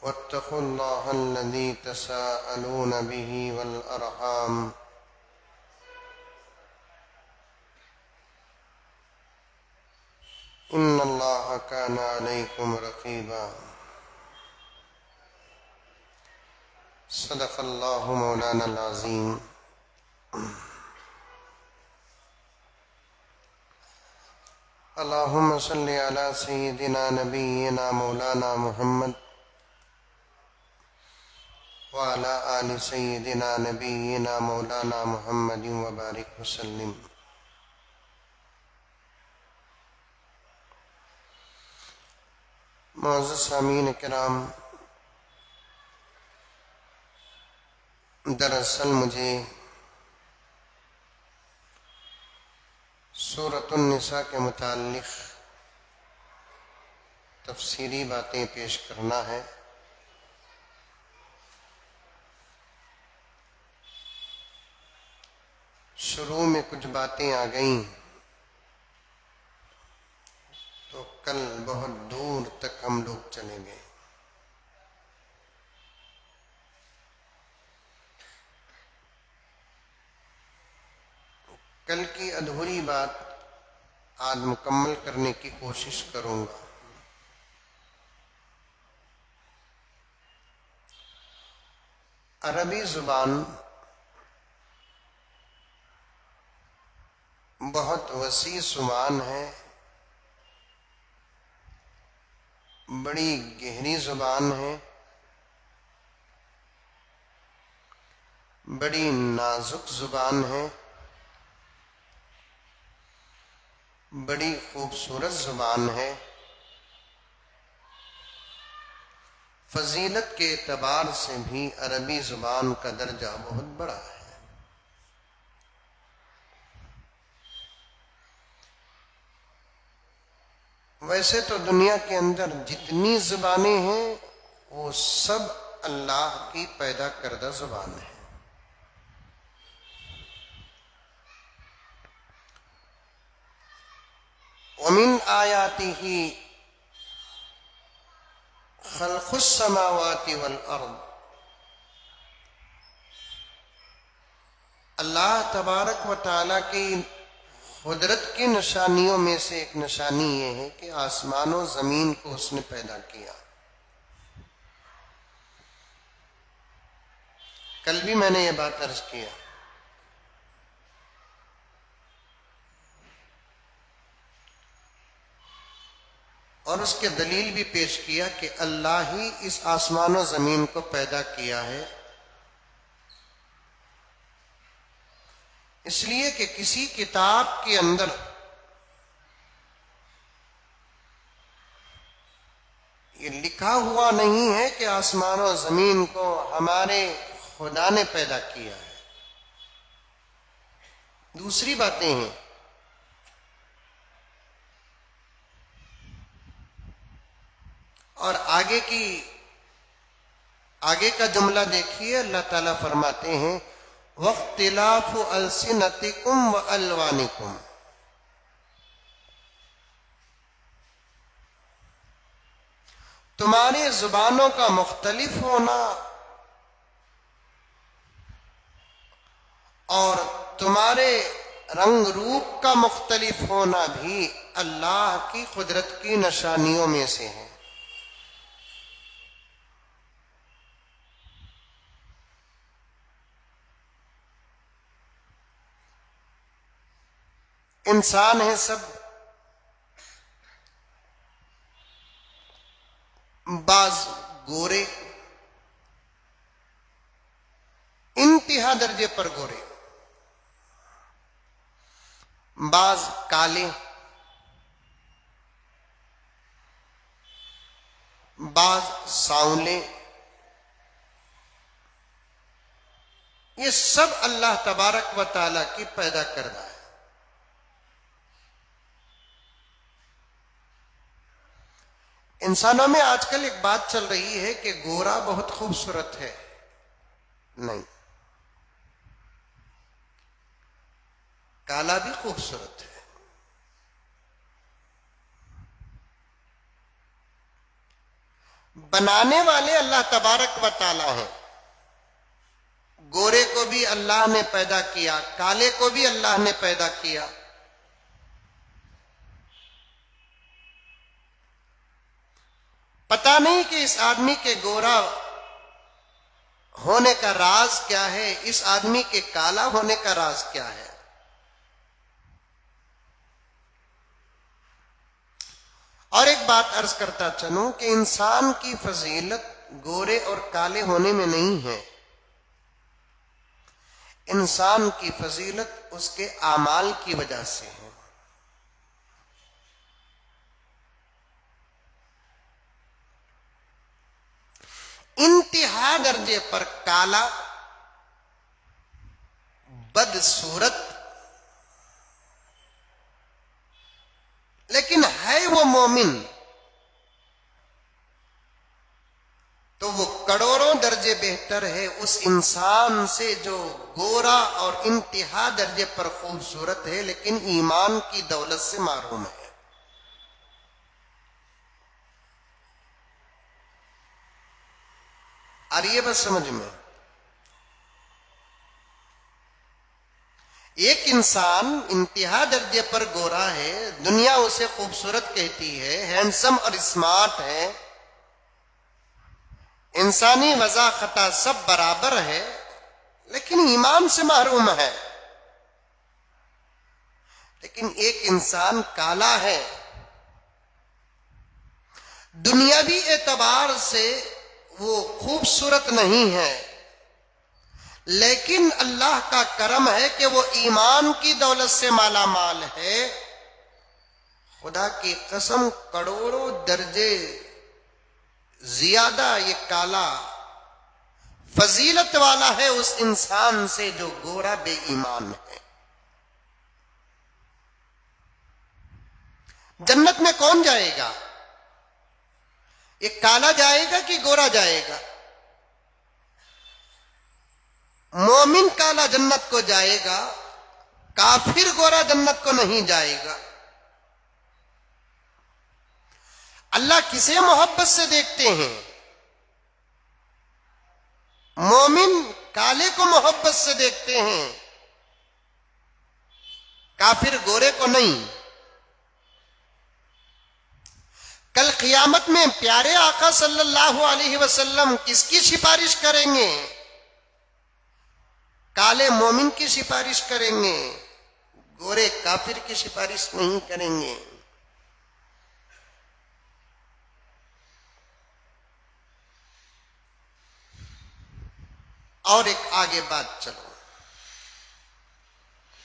واتقوا الله الذي تساءلون به والأرحام إن الله كان عليكم رقيبا صدق الله مولانا العظيم. اللهم صل على سيدنا نبينا مولانا محمد وعلى آل سيدنا نبينا مولانا محمد وبارك وسلم. معزز سامعین کرام، دراصل مجھے سورۃ النساء کے متعلق تفسیری باتیں پیش کرنا ہے. شروع میں کچھ باتیں آ گئیں تو کل بہت دور تک ہم لوگ چلے گئے. کل کی ادھوری بات آج مکمل کرنے کی کوشش کروں گا. عربی زبان بہت وسیع زبان ہے، بڑی گہری زبان ہے، بڑی نازک زبان ہے، بڑی خوبصورت زبان ہے. فضیلت کے اعتبار سے بھی عربی زبان کا درجہ بہت بڑا ہے. ویسے تو دنیا کے اندر جتنی زبانیں ہیں وہ سب اللہ کی پیدا کردہ زبان ہے. وَمِنْ آيَاتِهِ خَلْقُ السَّمَاوَاتِ وَالْأَرْضِ. اللہ تبارک و تعالیٰ کی قدرت کی نشانیوں میں سے ایک نشانی یہ ہے کہ آسمان و زمین کو اس نے پیدا کیا. کل بھی میں نے یہ بات عرض کیا. اور اس کے دلیل بھی پیش کیا کہ اللہ ہی اس آسمان و زمین کو پیدا کیا ہے، اس لیے کہ کسی کتاب کے اندر یہ لکھا ہوا نہیں ہے کہ آسمان و زمین کو ہمارے خدا نے پیدا کیا ہے. دوسری باتیں ہیں. اور آگے کا جملہ دیکھیے. اللہ تعالیٰ فرماتے ہیں وَاخْتِلَافُ أَلْسِنَتِكُمْ وَأَلْوَانِكُمْ. تمہاری زبانوں کا مختلف ہونا اور تمہارے رنگ روپ کا مختلف ہونا بھی اللہ کی قدرت کی نشانیوں میں سے ہے. انسان ہیں سب، بعض گورے، انتہا درجے پر گورے، بعض کالے، بعض سانولے. یہ سب اللہ تبارک و تعالیٰ کی پیدا کردہ ہے. انسانوں میں آج کل ایک بات چل رہی ہے کہ گورا بہت خوبصورت ہے. نہیں، کالا بھی خوبصورت ہے. بنانے والے اللہ تبارک و تعالی ہیں. گورے کو بھی اللہ نے پیدا کیا، کالے کو بھی اللہ نے پیدا کیا. پتہ نہیں کہ اس آدمی کے گورا ہونے کا راز کیا ہے، اس آدمی کے کالا ہونے کا راز کیا ہے. اور ایک بات عرض کرتا چلوں کہ انسان کی فضیلت گورے اور کالے ہونے میں نہیں ہے. انسان کی فضیلت اس کے اعمال کی وجہ سے ہے. انتہا درجے پر کالا، بدصورت، لیکن ہے وہ مومن، تو وہ کروڑوں درجے بہتر ہے اس انسان سے جو گورا اور انتہا درجے پر خوبصورت ہے لیکن ایمان کی دولت سے محروم ہے. اور یہ بس سمجھ میں، ایک انسان انتہا درجے پر گورا ہے، دنیا اسے خوبصورت کہتی ہے، ہینڈسم اور اسمارٹ ہے، انسانی وضع خطا سب برابر ہے، لیکن ایمان سے محروم ہے. لیکن ایک انسان کالا ہے، دنیاوی اعتبار سے وہ خوبصورت نہیں ہے، لیکن اللہ کا کرم ہے کہ وہ ایمان کی دولت سے مالا مال ہے. خدا کی قسم کروڑوں درجے زیادہ یہ کالا فضیلت والا ہے اس انسان سے جو گورا بے ایمان ہے. جنت میں کون جائے گا؟ یہ کالا جائے گا کہ گورا جائے گا؟ مومن کالا جنت کو جائے گا، کافر گورا جنت کو نہیں جائے گا. اللہ کسے محبت سے دیکھتے ہیں؟ مومن کالے کو محبت سے دیکھتے ہیں، کافر گورے کو نہیں. کل قیامت میں پیارے آقا صلی اللہ علیہ وسلم کس کی سفارش کریں گے؟ کالے مومن کی سفارش کریں گے، گورے کافر کی سفارش نہیں کریں گے. اور ایک آگے بات چلو،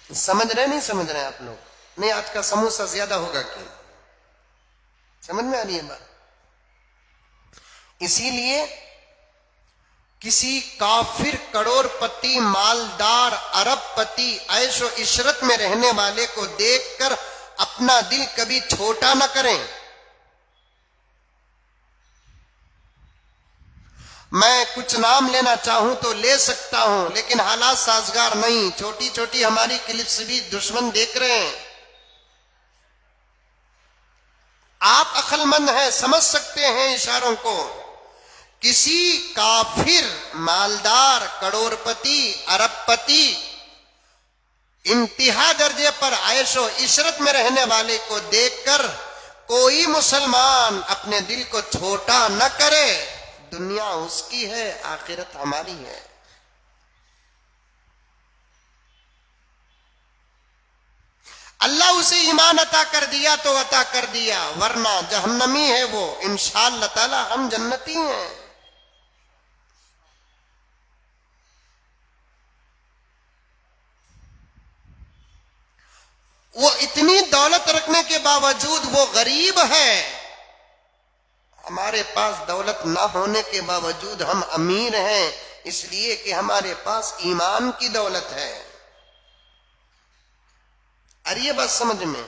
سمجھ رہے نہیں سمجھ رہے آپ لوگ؟ نہیں آج کا سموسہ زیادہ ہوگا کیا؟ سمجھ میں آ رہی ہے بات؟ اسی لیے کسی کافر کروڑ پتی مالدار ارب پتی عیش و عشرت میں رہنے والے کو دیکھ کر اپنا دل کبھی چھوٹا نہ کریں. میں کچھ نام لینا چاہوں تو لے سکتا ہوں، لیکن حالات سازگار نہیں. چھوٹی چھوٹی ہماری کلپس بھی دشمن دیکھ رہے ہیں. آپ عقل مند ہیں، سمجھ سکتے ہیں اشاروں کو. کسی کافر مالدار کروڑ پتی ارب پتی انتہا درجے پر عیش و عشرت میں رہنے والے کو دیکھ کر کوئی مسلمان اپنے دل کو چھوٹا نہ کرے. دنیا اس کی ہے، آخرت ہماری ہے. اللہ اسے ایمان عطا کر دیا تو عطا کر دیا، ورنہ جہنمی ہے وہ. انشاءاللہ تعالی ہم جنتی ہیں. وہ اتنی دولت رکھنے کے باوجود وہ غریب ہے. ہمارے پاس دولت نہ ہونے کے باوجود ہم امیر ہیں، اس لیے کہ ہمارے پاس ایمان کی دولت ہے. اور یہ بات سمجھ میں،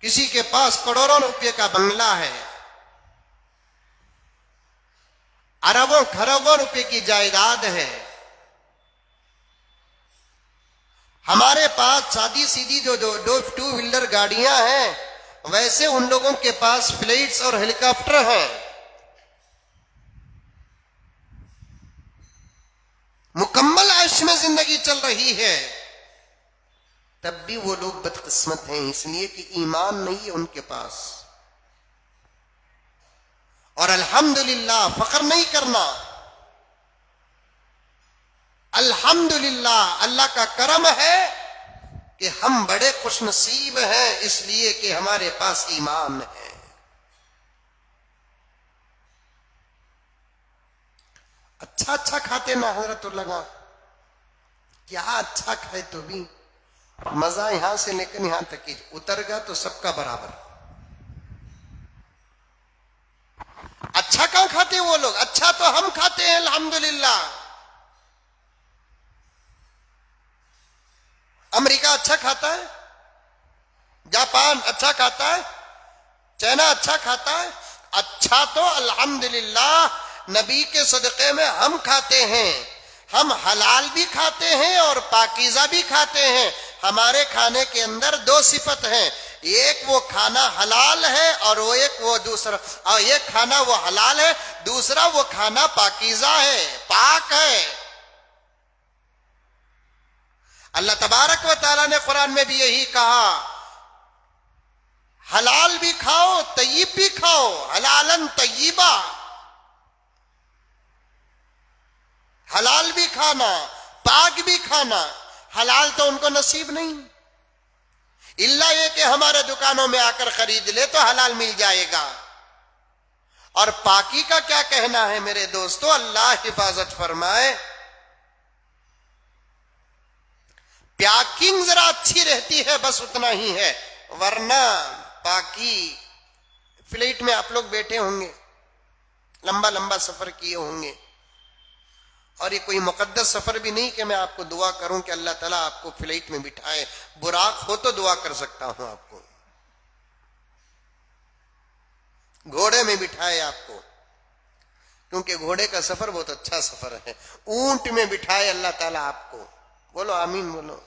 کسی کے پاس کروڑوں روپے کا بنگلہ ہے، اربوں کھربوں روپے کی جائیداد ہے، ہمارے پاس سادی سیدھی جو ٹو ویلر گاڑیاں ہیں، ویسے ان لوگوں کے پاس فلائٹس اور ہیلی کاپٹر ہیں، مکمل عیش میں زندگی چل رہی ہے، تب بھی وہ لوگ بدقسمت ہیں، اس لیے کہ ایمان نہیں ہے ان کے پاس۔ اور الحمدللہ فخر نہیں کرنا، الحمدللہ اللہ کا کرم ہے کہ ہم بڑے خوش نصیب ہیں، اس لیے کہ ہمارے پاس ایمان ہے۔ اچھا کھاتے نا حضرت لگا، کیا اچھا کھائے تو بھی مزہ یہاں سے لے کر یہاں تک ہی اتر گا تو سب کا برابر۔ اچھا کہاں کھاتے وہ لوگ؟ اچھا تو ہم کھاتے ہیں الحمدللہ۔ امریکہ اچھا کھاتا ہے، جاپان اچھا کھاتا ہے، چائنا اچھا کھاتا ہے، اچھا تو الحمدللہ نبی کے صدقے میں ہم کھاتے ہیں۔ ہم حلال بھی کھاتے ہیں اور پاکیزہ بھی کھاتے ہیں۔ ہمارے کھانے کے اندر دو صفت ہیں، ایک وہ کھانا حلال ہے اور ایک کھانا وہ حلال ہے، دوسرا وہ کھانا پاکیزہ ہے، پاک ہے۔ اللہ تبارک و تعالیٰ نے قرآن میں بھی یہی کہا، حلال بھی کھاؤ طیب بھی کھاؤ، حلالن طیبہ، حلال بھی کھانا پاک بھی کھانا۔ حلال تو ان کو نصیب نہیں، الا یہ کہ ہمارے دکانوں میں آ کر خرید لے تو حلال مل جائے گا۔ اور پاکی کا کیا کہنا ہے میرے دوستو، اللہ حفاظت فرمائے۔ پیکنگ ذرا اچھی رہتی ہے بس اتنا ہی ہے، ورنہ پاکی فلائٹ میں آپ لوگ بیٹھے ہوں گے، لمبا سفر کیے ہوں گے، اور یہ کوئی مقدس سفر بھی نہیں کہ میں آپ کو دعا کروں کہ اللہ تعالیٰ آپ کو فلائٹ میں بٹھائے، براق ہو تو دعا کر سکتا ہوں آپ کو، گھوڑے میں بٹھائے آپ کو، کیونکہ گھوڑے کا سفر بہت اچھا سفر ہے، اونٹ میں بٹھائے اللہ تعالیٰ آپ کو، بولو آمین بولو،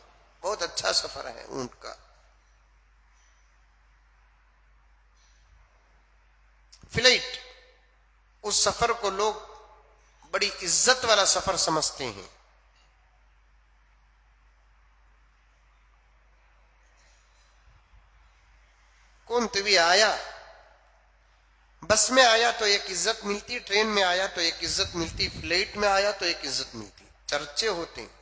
بہت اچھا سفر ہے اونٹ کا۔ فلائٹ، اس سفر کو لوگ بڑی عزت والا سفر سمجھتے ہیں۔ کون تو بھی آیا، بس میں آیا تو ایک عزت ملتی، ٹرین میں آیا تو ایک عزت ملتی، فلائٹ میں آیا تو ایک عزت ملتی، چرچے ہوتے ہیں۔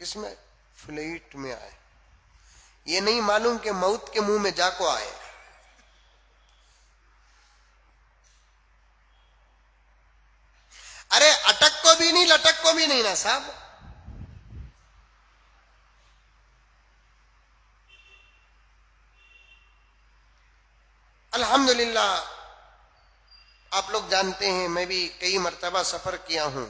کس میں؟ فلائٹ میں آئے، یہ نہیں معلوم کہ موت کے منہ میں جا کو آئے۔ ارے اٹک کو بھی نہیں لٹک کو بھی نہیں نا صاحب۔ الحمدللہ آپ لوگ جانتے ہیں میں بھی کئی مرتبہ سفر کیا ہوں۔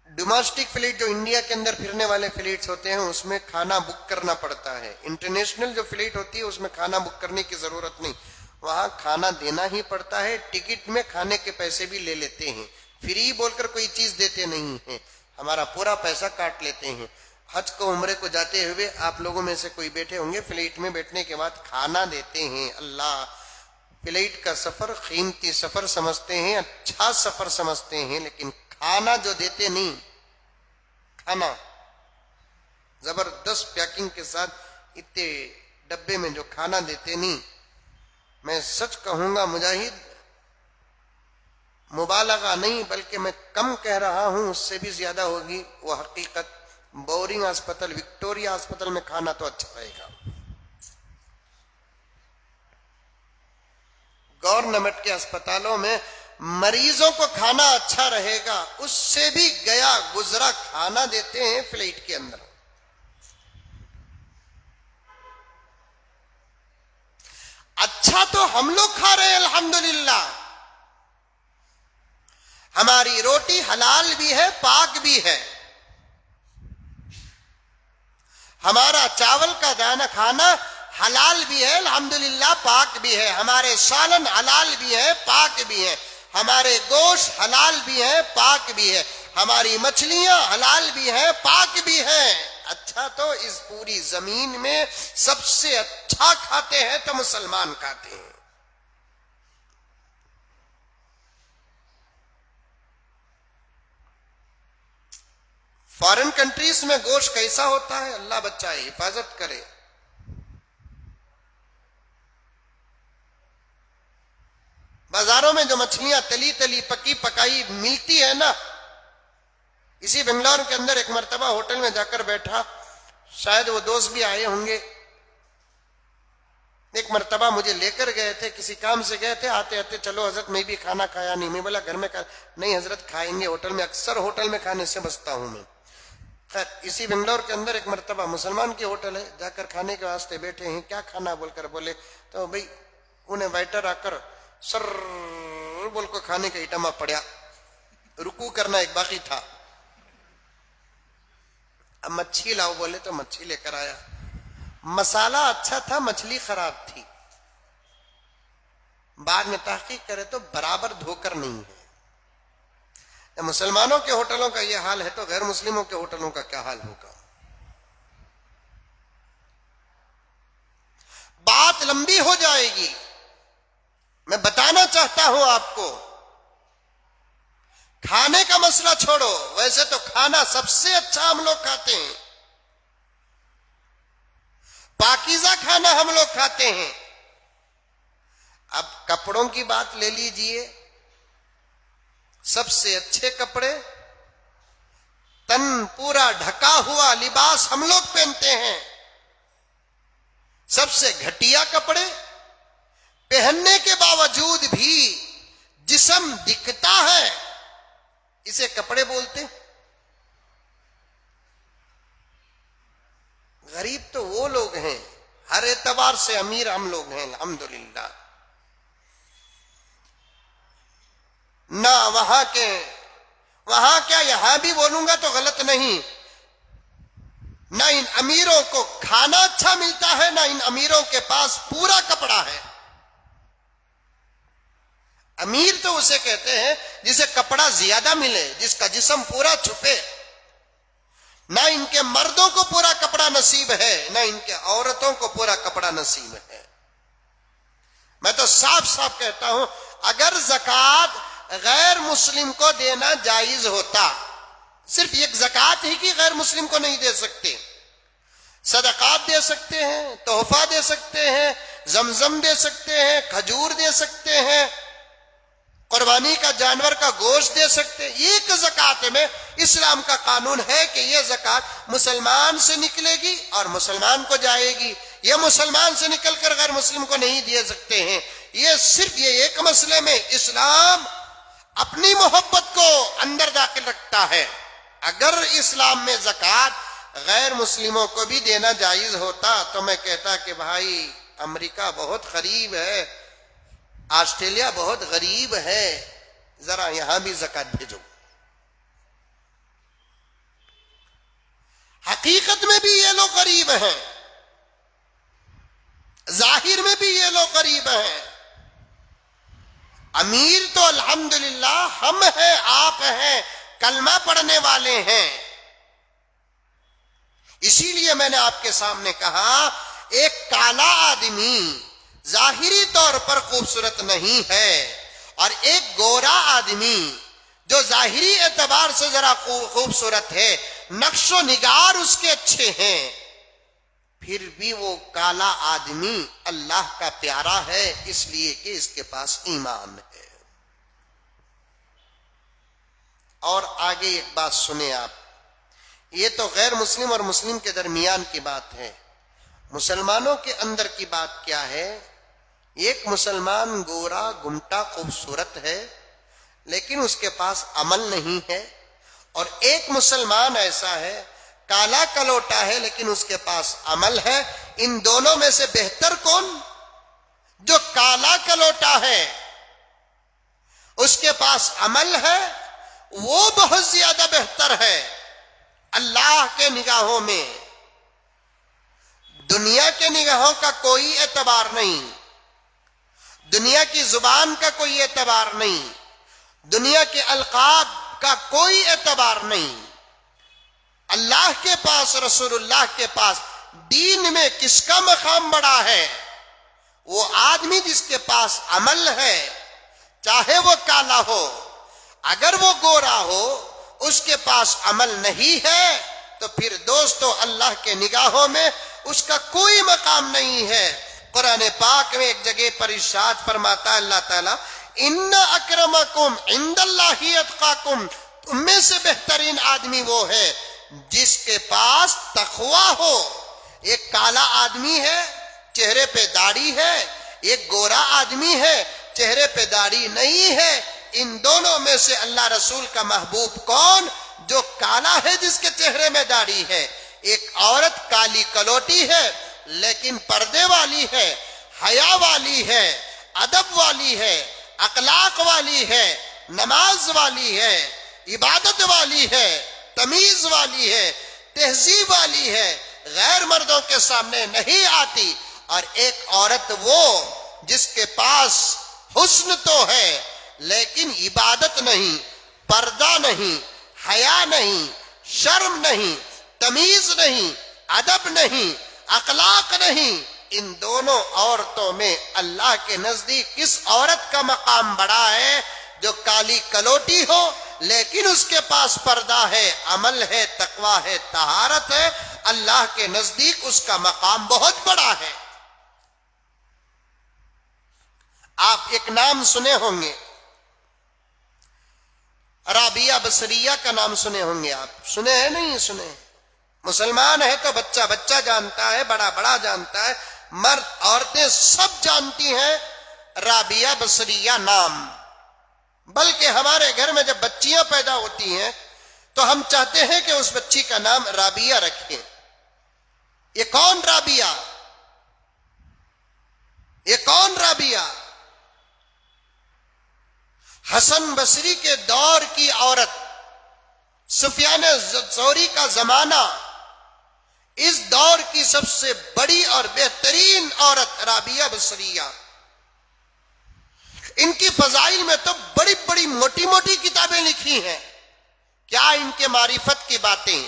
ڈومیسٹک فلائٹ جو انڈیا کے اندر پھرنے والے فلائٹس ہوتے ہیں اس میں کھانا بک کرنا پڑتا ہے، انٹرنیشنل جو فلائٹ ہوتی ہے اس میں کھانا بک کرنے کی ضرورت نہیں، وہاں کھانا دینا ہی پڑتا ہے، ٹکٹ میں کھانے کے پیسے بھی لے لیتے ہیں، فری بول کر کوئی چیز دیتے نہیں ہیں، ہمارا پورا پیسہ کاٹ لیتے ہیں۔ حج کو عمرے کو جاتے ہوئے آپ لوگوں میں سے کوئی بیٹھے ہوں گے، فلائٹ میں بیٹھنے کے بعد کھانا دیتے ہیں۔ اللہ، فلائٹ کا سفر قیمتی سفر سمجھتے ہیں، اچھا سفر سمجھتے ہیں، لیکن کھانا جو دیتے نہیں، کھانا زبردست پیکنگ کے ساتھ اتنے ڈبے میں جو کھانا دیتے نہیں، میں سچ کہوں گا مجاہد، مبالغہ نہیں بلکہ میں کم کہہ رہا ہوں، اس سے بھی زیادہ ہوگی وہ حقیقت۔ بورنگ ہسپتال، وکٹوریا ہسپتال میں کھانا تو اچھا رہے گا، گورنمنٹ کے اسپتالوں میں مریضوں کو کھانا اچھا رہے گا، اس سے بھی گیا گزرا کھانا دیتے ہیں فلائٹ کے اندر۔ اچھا تو ہم لوگ کھا رہے ہیں الحمدللہ، ہماری روٹی حلال بھی ہے پاک بھی ہے، ہمارا چاول کا دانہ کھانا حلال بھی ہے الحمدللہ پاک بھی ہے، ہمارے سالن حلال بھی ہے پاک بھی ہے، ہمارے گوشت حلال بھی ہے پاک بھی ہے، ہماری مچھلیاں حلال بھی ہیں، پاک بھی ہیں۔ اچھا تو اس پوری زمین میں سب سے اچھا کھاتے ہیں تو مسلمان کھاتے ہیں۔ فارن کنٹریز میں گوشت کیسا ہوتا ہے؟ اللہ بچائے، حفاظت کرے۔ بازاروں میں جو مچھلیاں تلی تلی پکی پکائی ملتی ہے نا، اسی بنگلور کے اندر ایک مرتبہ ہوٹل میں جا کر بیٹھا، شاید وہ دوست بھی آئے ہوں گے، ایک مرتبہ مجھے لے کر گئے تھے، کسی کام سے گئے تھے، آتے آتے چلو حضرت میں بھی کھانا کھایا نہیں، میں بولا گھر میں نہیں حضرت کھائیں گے ہوٹل میں، اکثر ہوٹل میں کھانے سے بچتا ہوں میں۔ خیر اسی بنگلور کے اندر ایک مرتبہ مسلمان کی ہوٹل ہے، جا کر کھانے کے واسطے بیٹھے ہیں، کیا کھانا بول کر بولے، تو بھئی انہیں وائٹر آ کر سر بول کو کھانے کا ایٹما پڑیا، رکوع کرنا ایک باقی تھا۔ اب مچھلی لاؤ بولے تو مچھلی لے کر آیا، مسالہ اچھا تھا، مچھلی خراب تھی، بعد میں تحقیق کرے تو برابر دھو کر نہیں ہے۔ مسلمانوں کے ہوٹلوں کا یہ حال ہے تو غیر مسلموں کے ہوٹلوں کا کیا حال ہوگا؟ بات لمبی ہو جائے گی، میں بتانا چاہتا ہوں آپ کو، کھانے کا مسئلہ چھوڑو، ویسے تو کھانا سب سے اچھا ہم لوگ کھاتے ہیں، پاکیزہ کھانا ہم لوگ کھاتے ہیں۔ اب کپڑوں کی بات لے لیجئے، سب سے اچھے کپڑے، تن پورا ڈھکا ہوا لباس ہم لوگ پہنتے ہیں، سب سے گھٹیا کپڑے پہننے کے باوجود بھی جسم دکھتا ہے، اسے کپڑے بولتے۔ غریب تو وہ لوگ ہیں، ہر اعتبار سے امیر ہم لوگ ہیں الحمدللہ، نہ وہاں کیا یہاں بھی بولوں گا تو غلط نہیں، نہ ان امیروں کو کھانا اچھا ملتا ہے، نہ ان امیروں کے پاس پورا کپڑا ہے۔ امیر تو اسے کہتے ہیں جسے کپڑا زیادہ ملے، جس کا جسم پورا چھپے۔ نہ ان کے مردوں کو پورا کپڑا نصیب ہے، نہ ان کے عورتوں کو پورا کپڑا نصیب ہے۔ میں تو صاف صاف کہتا ہوں، اگر زکوٰۃ غیر مسلم کو دینا جائز ہوتا، صرف ایک زکوٰۃ ہی کی غیر مسلم کو نہیں دے سکتے، صدقات دے سکتے ہیں، تحفہ دے سکتے ہیں، زمزم دے سکتے ہیں، کھجور دے سکتے ہیں، قربانی کا جانور کا گوشت دے سکتے۔ ایک زکوٰۃ میں اسلام کا قانون ہے کہ یہ زکوٰۃ مسلمان سے نکلے گی اور مسلمان کو جائے گی، یہ مسلمان سے نکل کر غیر مسلم کو نہیں دے سکتے ہیں۔ یہ صرف یہ ایک مسئلے میں اسلام اپنی محبت کو اندر داخل رکھتا ہے۔ اگر اسلام میں زکوٰۃ غیر مسلموں کو بھی دینا جائز ہوتا تو میں کہتا کہ بھائی امریکہ بہت غریب ہے، آسٹریلیا بہت غریب ہے، ذرا یہاں بھی زکوٰۃ بھیجو۔ حقیقت میں بھی یہ لوگ غریب ہیں، ظاہر میں بھی یہ لوگ غریب ہیں۔ امیر تو الحمدللہ ہم ہیں، آپ ہیں، کلمہ پڑھنے والے ہیں۔ اسی لیے میں نے آپ کے سامنے کہا، ایک کالا آدمی ظاہری طور پر خوبصورت نہیں ہے، اور ایک گورا آدمی جو ظاہری اعتبار سے ذرا خوبصورت ہے، نقش و نگار اس کے اچھے ہیں، پھر بھی وہ کالا آدمی اللہ کا پیارا ہے، اس لیے کہ اس کے پاس ایمان ہے۔ اور آگے ایک بات سنیں آپ، یہ تو غیر مسلم اور مسلم کے درمیان کی بات ہے، مسلمانوں کے اندر کی بات کیا ہے؟ ایک مسلمان گورا گھمٹا خوبصورت ہے لیکن اس کے پاس عمل نہیں ہے، اور ایک مسلمان ایسا ہے کالا کلوٹا ہے لیکن اس کے پاس عمل ہے۔ ان دونوں میں سے بہتر کون؟ جو کالا کلوٹا ہے، اس کے پاس عمل ہے، وہ بہت زیادہ بہتر ہے اللہ کے نگاہوں میں۔ دنیا کے نگاہوں کا کوئی اعتبار نہیں، دنیا کی زبان کا کوئی اعتبار نہیں، دنیا کے القاب کا کوئی اعتبار نہیں. اللہ کے پاس، رسول اللہ کے پاس دین میں کس کا مقام بڑا ہے؟ وہ آدمی جس کے پاس عمل ہے، چاہے وہ کالا ہو، اگر وہ گورا ہو، اس کے پاس عمل نہیں ہے تو پھر دوستو اللہ کے نگاہوں میں اس کا کوئی مقام نہیں ہے. قرآن پاک میں ایک جگہ پر ارشاد فرماتا ہے اللہ تعالیٰ، ان اکرمکم عند اللہ اتقاکم، تم میں سے بہترین آدمی وہ ہے جس کے پاس تقوی ہو. ایک کالا آدمی ہے، چہرے پہ داڑھی ہے، ایک گورا آدمی ہے، چہرے پہ داڑھی نہیں ہے. ان دونوں میں سے اللہ رسول کا محبوب کون؟ جو کالا ہے جس کے چہرے میں داڑھی ہے. ایک عورت کالی کلوٹی ہے لیکن پردے والی ہے، حیا والی ہے، ادب والی ہے، اخلاق والی ہے، نماز والی ہے، عبادت والی ہے، تمیز والی ہے، تہذیب والی ہے، غیر مردوں کے سامنے نہیں آتی. اور ایک عورت وہ جس کے پاس حسن تو ہے لیکن عبادت نہیں، پردہ نہیں، حیا نہیں، شرم نہیں، تمیز نہیں، ادب نہیں، اخلاق نہیں. ان دونوں عورتوں میں اللہ کے نزدیک کس عورت کا مقام بڑا ہے؟ جو کالی کلوٹی ہو لیکن اس کے پاس پردہ ہے، عمل ہے، تقوی ہے، طہارت ہے. اللہ کے نزدیک اس کا مقام بہت بڑا ہے. آپ ایک نام سنے ہوں گے، رابعہ بصریہ کا نام سنے ہوں گے. آپ سنے ہیں؟ نہیں سنے؟ مسلمان ہے تو بچہ بچہ جانتا ہے، بڑا بڑا جانتا ہے، مرد عورتیں سب جانتی ہیں رابعہ بصریہ نام. بلکہ ہمارے گھر میں جب بچیاں پیدا ہوتی ہیں تو ہم چاہتے ہیں کہ اس بچی کا نام رابعہ رکھیں. یہ کون رابعہ؟ یہ کون رابعہ؟ حسن بصری کے دور کی عورت، سفیان ثوری کا زمانہ، اس دور کی سب سے بڑی اور بہترین عورت رابعہ بصریہ. ان کی فضائل میں تو بڑی بڑی موٹی موٹی کتابیں لکھی ہیں. کیا ان کے معرفت کی باتیں،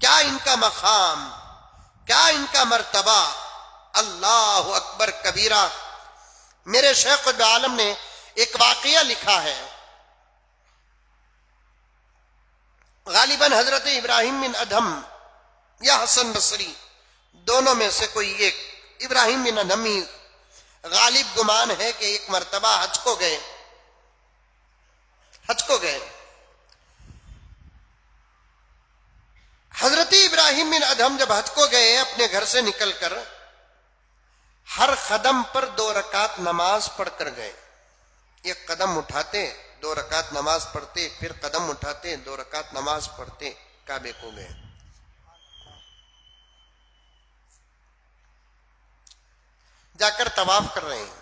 کیا ان کا مقام، کیا ان کا مرتبہ. اللہ اکبر کبیرہ. میرے شیخ العالم نے ایک واقعہ لکھا ہے، غالباً حضرت ابراہیم بن ادھم یا حسن بصری دونوں میں سے کوئی ایک، ابراہیم بن ادھم ہی غالب گمان ہے کہ ایک مرتبہ حج کو گئے. حضرت ابراہیم بن ادھم جب حج کو گئے اپنے گھر سے نکل کر، ہر قدم پر 2 رکعت نماز پڑھ کر گئے. ایک قدم اٹھاتے 2 رکعت نماز پڑھتے، پھر قدم اٹھاتے 2 رکعت نماز پڑھتے، کعبے کو گئے. جا کر طواف کر رہے ہیں.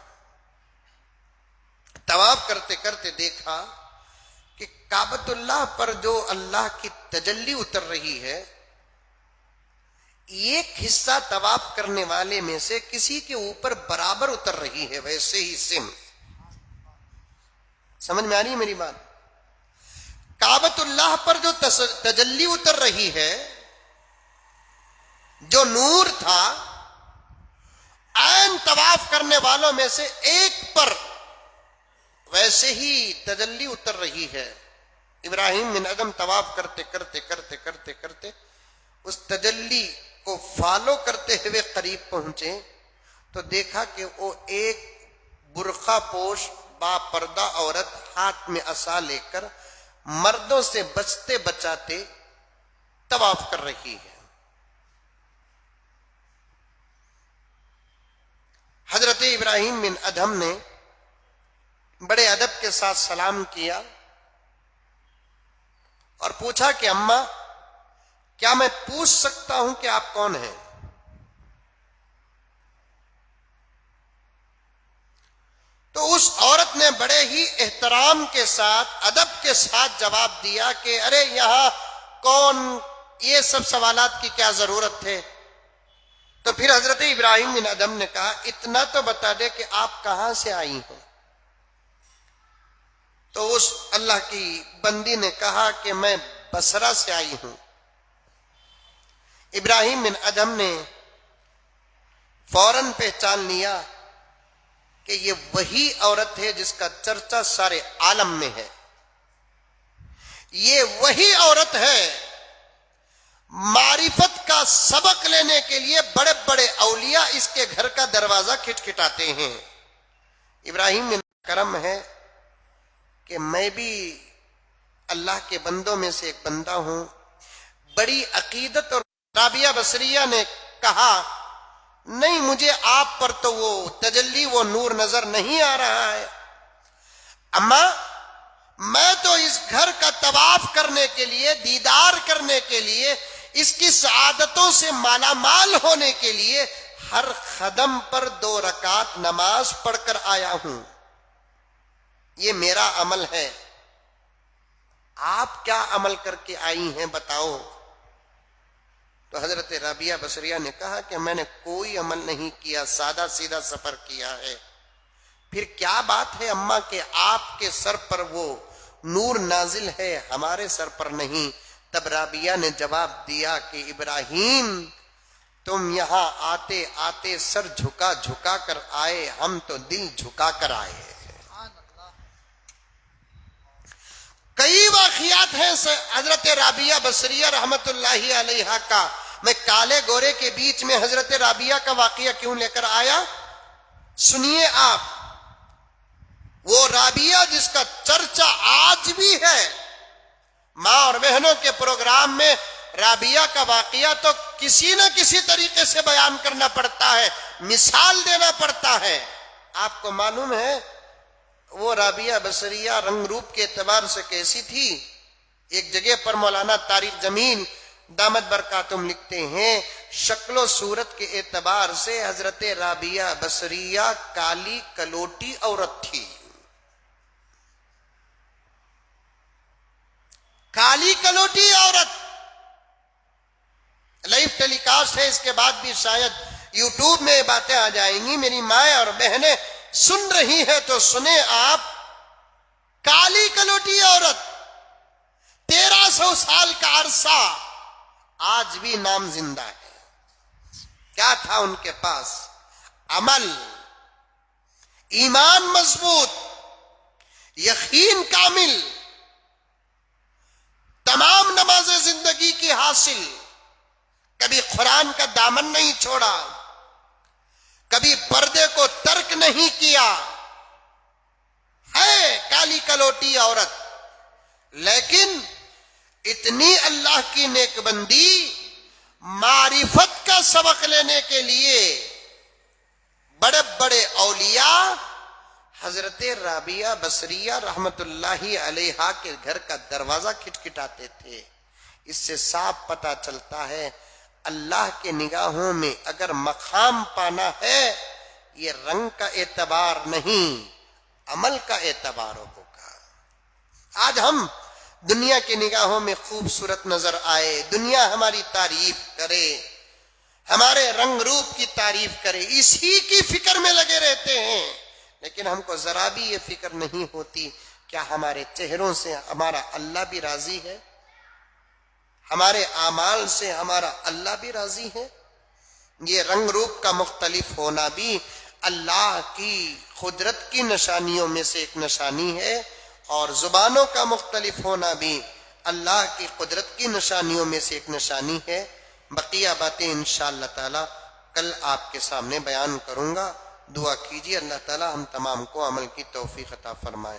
طواف کرتے کرتے دیکھا کہ کعبۃ اللہ پر جو اللہ کی تجلی اتر رہی ہے، ایک حصہ طواف کرنے والے میں سے کسی کے اوپر برابر اتر رہی ہے، ویسے ہی سیم. سمجھ میں آ رہی ہے میری بات؟ کعبۃ اللہ پر جو تجلی اتر رہی ہے، جو نور تھا، عین طواف کرنے والوں میں سے ایک پر ویسے ہی تجلی اتر رہی ہے. ابراہیم بن ادھم طواف کرتے کرتے کرتے کرتے کرتے اس تجلی کو فالو کرتے ہوئے قریب پہنچے تو دیکھا کہ وہ ایک برقع پوش با پردہ عورت ہاتھ میں عصا لے کر مردوں سے بچتے بچاتے طواف کر رہی ہے. حضرت ابراہیم بن ادھم نے بڑے ادب کے ساتھ سلام کیا اور پوچھا کہ اماں، کیا میں پوچھ سکتا ہوں کہ آپ کون ہیں؟ تو اس عورت نے بڑے ہی احترام کے ساتھ، ادب کے ساتھ جواب دیا کہ ارے یہاں کون، یہ سب سوالات کی کیا ضرورت ہے؟ تو پھر حضرت ابراہیم بن ادھم نے کہا اتنا تو بتا دے کہ آپ کہاں سے آئی ہیں. تو اس اللہ کی بندی نے کہا کہ میں بصرہ سے آئی ہوں۔ ابراہیم بن ادہم نے فوراً پہچان لیا کہ یہ وہی عورت ہے جس کا چرچا سارے عالم میں ہے، یہ وہی عورت ہے۔ معرفت کا سبق لینے کے لیے بڑے بڑے اولیاء اس کے گھر کا دروازہ کھٹکھٹاتے ہیں۔ ابراہیم میں کرم ہے کہ میں بھی اللہ کے بندوں میں سے ایک بندہ ہوں، بڑی عقیدت۔ اور رابعہ بصریہ نے کہا نہیں، مجھے آپ پر تو وہ تجلی، وہ نور نظر نہیں آ رہا ہے، اما میں تو اس گھر کا طواف کرنے کے لیے، دیدار کرنے کے لیے، اس کی سعادتوں سے مالا مال ہونے کے لیے ہر قدم پر 2 رکعت نماز پڑھ کر آیا ہوں، یہ میرا عمل ہے، آپ کیا عمل کر کے آئی ہیں بتاؤ؟ تو حضرت رابعہ بصریہ نے کہا کہ میں نے کوئی عمل نہیں کیا، سادہ سیدھا سفر کیا ہے۔ پھر کیا بات ہے اماں کہ آپ کے سر پر وہ نور نازل ہے، ہمارے سر پر نہیں؟ تب رابعہ نے جواب دیا کہ ابراہیم، تم یہاں آتے آتے سر جھکا جھکا کر آئے، ہم تو دل جھکا کر آئے۔ کئی واقعات ہیں حضرت رابعہ بصریہ رحمت اللہ علیہا کا۔ میں کالے گورے کے بیچ میں حضرت رابعہ کا واقعہ کیوں لے کر آیا؟ سنیے آپ، وہ رابعہ جس کا چرچا آج بھی ہے، ماں اور بہنوں کے پروگرام میں رابعہ کا واقعہ تو کسی نہ کسی طریقے سے بیان کرنا پڑتا ہے، مثال دینا پڑتا ہے۔ آپ کو معلوم ہے وہ رابعہ بصریہ رنگ روپ کے اعتبار سے کیسی تھی؟ ایک جگہ پر مولانا طارق جمیل دامت برکاتہم لکھتے ہیں، شکل و صورت کے اعتبار سے حضرت رابعہ بصریہ کالی کلوٹی عورت تھی، کالی کلوٹی عورت۔ لائیو ٹیلی کاسٹ ہے، اس کے بعد بھی شاید یوٹیوب میں باتیں آ جائیں گی، میری مائیں اور بہنیں سن رہی ہے تو سنیں آپ۔ کالی کلوٹی عورت، 1300 سال کا عرصہ، آج بھی نام زندہ ہے۔ کیا تھا ان کے پاس؟ عمل، ایمان مضبوط، یقین کامل، تمام نمازیں زندگی کی حاصل، کبھی قرآن کا دامن نہیں چھوڑا، کبھی پردے کو ترک نہیں کیا، ہے کالی کلوٹی عورت، لیکن اتنی اللہ کی نیک بندی، معرفت کا سبق لینے کے لیے بڑے بڑے اولیاء حضرت رابعہ بصریہ رحمت اللہ علیہا کے گھر کا دروازہ کھٹکھٹاتے تھے۔ اس سے صاف پتہ چلتا ہے اللہ کے نگاہوں میں اگر مقام پانا ہے، یہ رنگ کا اعتبار نہیں، عمل کا اعتبار ہوگا۔ آج ہم دنیا کی نگاہوں میں خوبصورت نظر آئے، دنیا ہماری تعریف کرے، ہمارے رنگ روپ کی تعریف کرے، اسی کی فکر میں لگے رہتے ہیں، لیکن ہم کو ذرا بھی یہ فکر نہیں ہوتی کیا ہمارے چہروں سے ہمارا اللہ بھی راضی ہے، ہمارے اعمال سے ہمارا اللہ بھی راضی ہے؟ یہ رنگ روپ کا مختلف ہونا بھی اللہ کی قدرت کی نشانیوں میں سے ایک نشانی ہے، اور زبانوں کا مختلف ہونا بھی اللہ کی قدرت کی نشانیوں میں سے ایک نشانی ہے۔ بقیہ باتیں انشاءاللہ تعالی کل آپ کے سامنے بیان کروں گا۔ دعا کیجیے اللہ تعالی ہم تمام کو عمل کی توفیق عطا فرمائے۔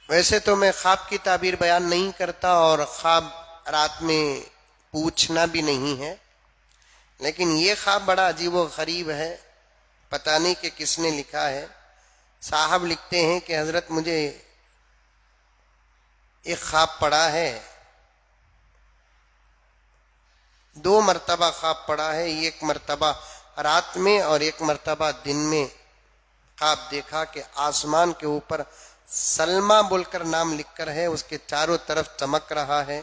ویسے تو میں خواب کی تعبیر بیان نہیں کرتا اور خواب رات میں پوچھنا بھی نہیں ہے، لیکن یہ خواب بڑا عجیب و غریب ہے، پتہ نہیں کہ کس نے لکھا ہے۔ صاحب لکھتے ہیں کہ حضرت مجھے ایک خواب پڑا ہے، 2 مرتبہ خواب پڑا ہے، ایک مرتبہ رات میں اور ایک مرتبہ دن میں خواب دیکھا کہ آسمان کے اوپر سلمہ بول کر نام لکھ کر ہے، اس کے چاروں طرف چمک رہا ہے۔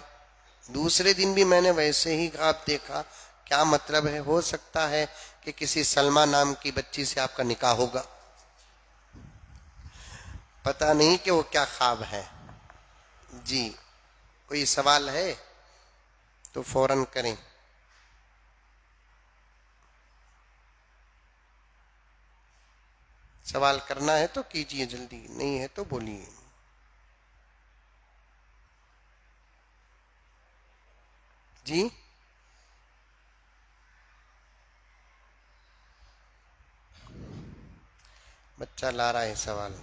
دوسرے دن بھی میں نے ویسے ہی خواب دیکھا کہ کیا مطلب ہے؟ ہو سکتا ہے کہ کسی سلمہ نام کی بچی سے آپ کا نکاح ہوگا، پتہ نہیں کہ وہ کیا خواب ہے۔ جی کوئی سوال ہے تو فوراً کریں۔ سوال کرنا ہے تو کیجئے، جلدی نہیں ہے تو بولیے۔ جی بچہ لا رہا ہے سوال۔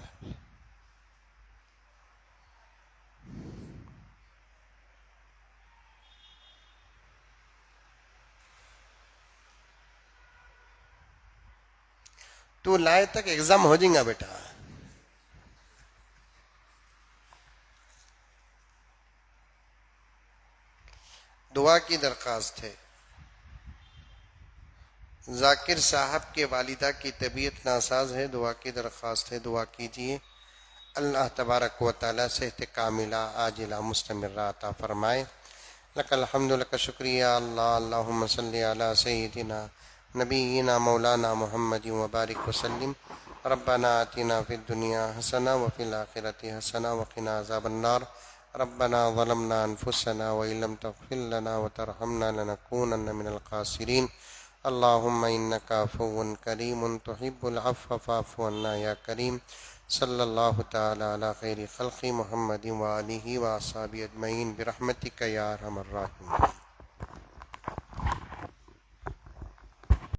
تو لائے تک ایگزام ہو جائے گا بیٹا۔ دعا کی درخواست ہے۔ ذاکر صاحب کے والدہ کی طبیعت ناساز ہے، دعا کی درخواست ہے، دعا کیجیے اللہ تبارک و تعالی صحت کاملہ عاجلہ مستمرہ عطا فرمائے۔ لک الحمد لک شکریہ اللہ، اللہم صلی علی سیدنا نبینا مولانا محمد وبارک وسلم۔ ربنا آتنا فی الدنیا حسنہ وفی الآخرۃ حسنہ وقنا عذاب النار۔ ربنا ظلمنا انفسنا وإن لم تغفر لنا وترحمنا لنكونن من الخاسرین۔ اللہم انک عفو کریم تحب العفو فاعف عنا یا کریم۔ صلی اللہ تعالی علی خیر خلق محمد وآلہ وصحبہ اجمعین برحمتک یا ارحم الراحمین۔